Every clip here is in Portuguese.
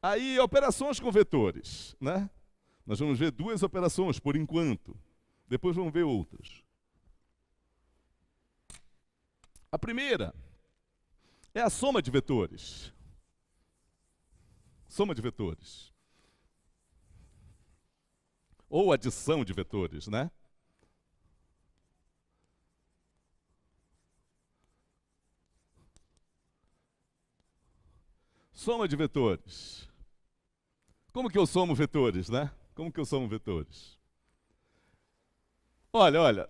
Aí, operações com vetores, né? Nós vamos ver duas operações por enquanto. Depois vamos ver outras. A primeira é a soma de vetores. Soma de vetores. Ou adição de vetores, né? Soma de vetores. Como que eu somo vetores, né? Como que eu somo vetores? Olha,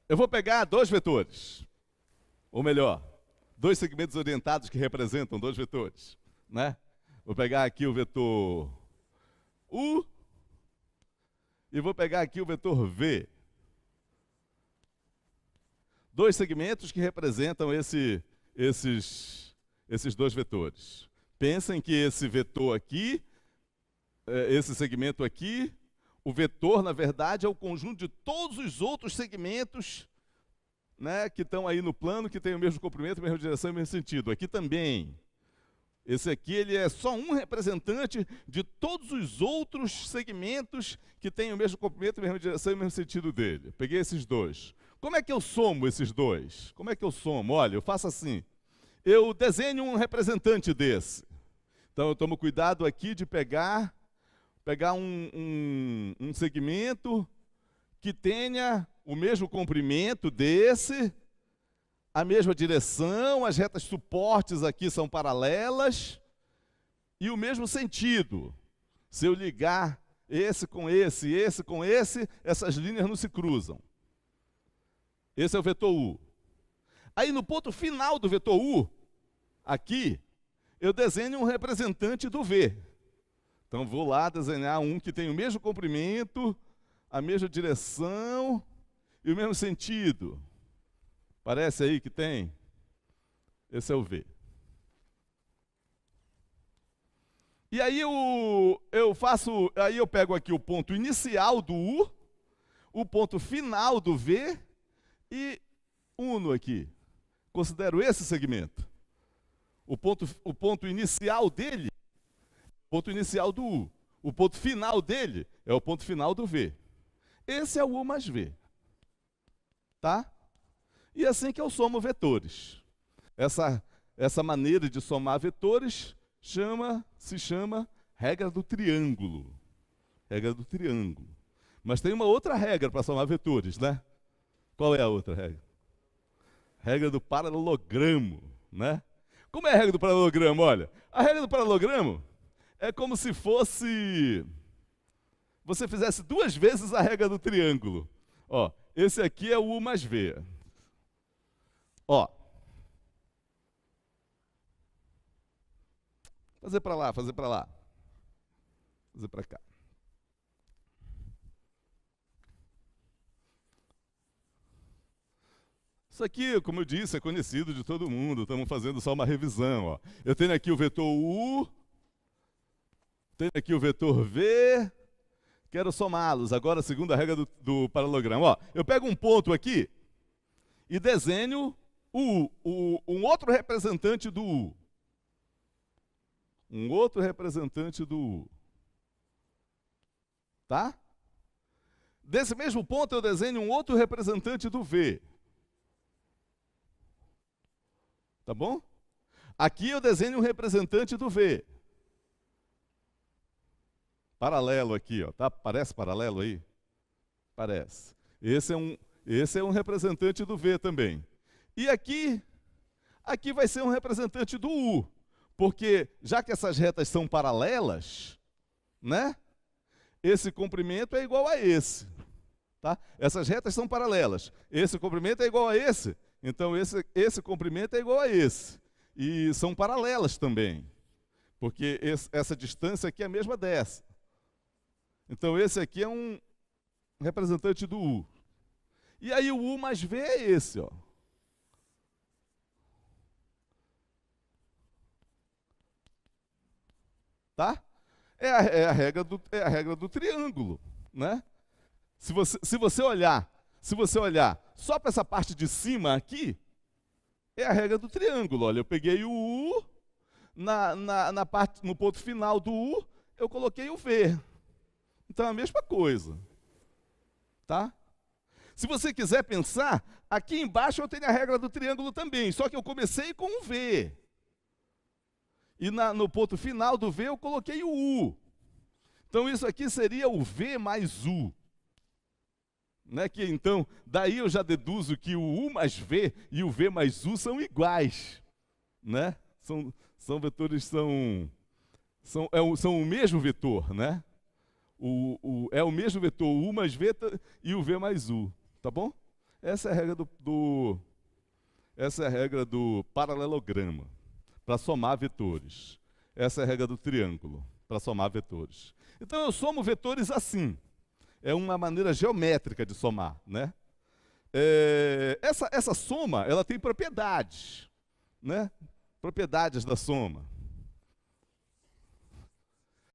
eu vou pegar dois vetores. Ou melhor, dois segmentos orientados que representam dois vetores, né? Vou pegar aqui o vetor U e vou pegar aqui o vetor V. Dois segmentos que representam esses dois vetores. Pensem que esse vetor aqui, esse segmento aqui, o vetor, na verdade, é o conjunto de todos os outros segmentos, né, que estão aí no plano, que tem o mesmo comprimento, a mesma direção e o mesmo sentido. Aqui também. Esse aqui ele é só um representante de todos os outros segmentos que têm o mesmo comprimento, a mesma direção e o mesmo sentido dele. Peguei esses dois. Como é que eu somo esses dois? Como é que eu somo? Olha, eu faço assim. Eu desenho um representante desse. Então eu tomo cuidado aqui de pegar um segmento que tenha o mesmo comprimento desse, a mesma direção, as retas suportes aqui são paralelas, e o mesmo sentido. Se eu ligar esse com esse, essas linhas não se cruzam. Esse é o vetor U. Aí no ponto final do vetor U, aqui, eu desenho um representante do V. Então vou lá desenhar um que tem o mesmo comprimento, a mesma direção e o mesmo sentido. Parece aí que tem? Esse é o V. E aí eu pego aqui o ponto inicial do U, o ponto final do V e uno aqui. Considero esse segmento. O ponto inicial dele, o ponto inicial do U. O ponto final dele é o ponto final do V. Esse é o U mais V. Tá? E é assim que eu somo vetores. Essa maneira de somar vetores se chama regra do triângulo. Regra do triângulo. Mas tem uma outra regra para somar vetores, né? Qual é a outra regra? Regra do paralelogramo, né? Como é a regra do paralelogramo? Olha, a regra do paralelogramo é como se você fizesse duas vezes a regra do triângulo. Ó, esse aqui é o U mais V. Ó. Fazer para lá, fazer para lá. Fazer para cá. Isso aqui, como eu disse, é conhecido de todo mundo. Estamos fazendo só uma revisão. Ó. Eu tenho aqui o vetor U, tenho aqui o vetor V, quero somá-los. Agora, segundo a regra do paralelogramo. Ó, eu pego um ponto aqui e desenho um outro representante do U. Um outro representante do U. Tá? Desse mesmo ponto eu desenho um outro representante do V. Tá bom? Aqui eu desenho um representante do V. Paralelo aqui, ó. Tá? Parece paralelo aí? Parece. Esse é um representante do V também. E aqui vai ser um representante do U. Porque, já que essas retas são paralelas, né? Esse comprimento é igual a esse. Tá? Essas retas são paralelas. Esse comprimento é igual a esse. Então, esse comprimento é igual a esse. E são paralelas também. Porque essa distância aqui é a mesma dessa. Então, esse aqui é um representante do U. E aí, o U mais V é esse, ó. Tá? É a regra do triângulo, né? Se você olhar só para essa parte de cima aqui, é a regra do triângulo. Olha, eu peguei o U, no ponto final do U, eu coloquei o V. Então é a mesma coisa. Tá? Se você quiser pensar, aqui embaixo eu tenho a regra do triângulo também, só que eu comecei com o V. E no ponto final do V eu coloquei o U. Então isso aqui seria o V mais U. Né? Que, então, daí eu já deduzo que o U mais V e o V mais U são iguais. Né? São vetores, são o mesmo vetor, né? É o mesmo vetor, o U mais V e o V mais U. Tá bom? Essa é a regra do paralelograma, para somar vetores. Essa é a regra do triângulo, para somar vetores. Então eu somo vetores assim. É uma maneira geométrica de somar, né? Essa soma, ela tem propriedades, né? Propriedades da soma.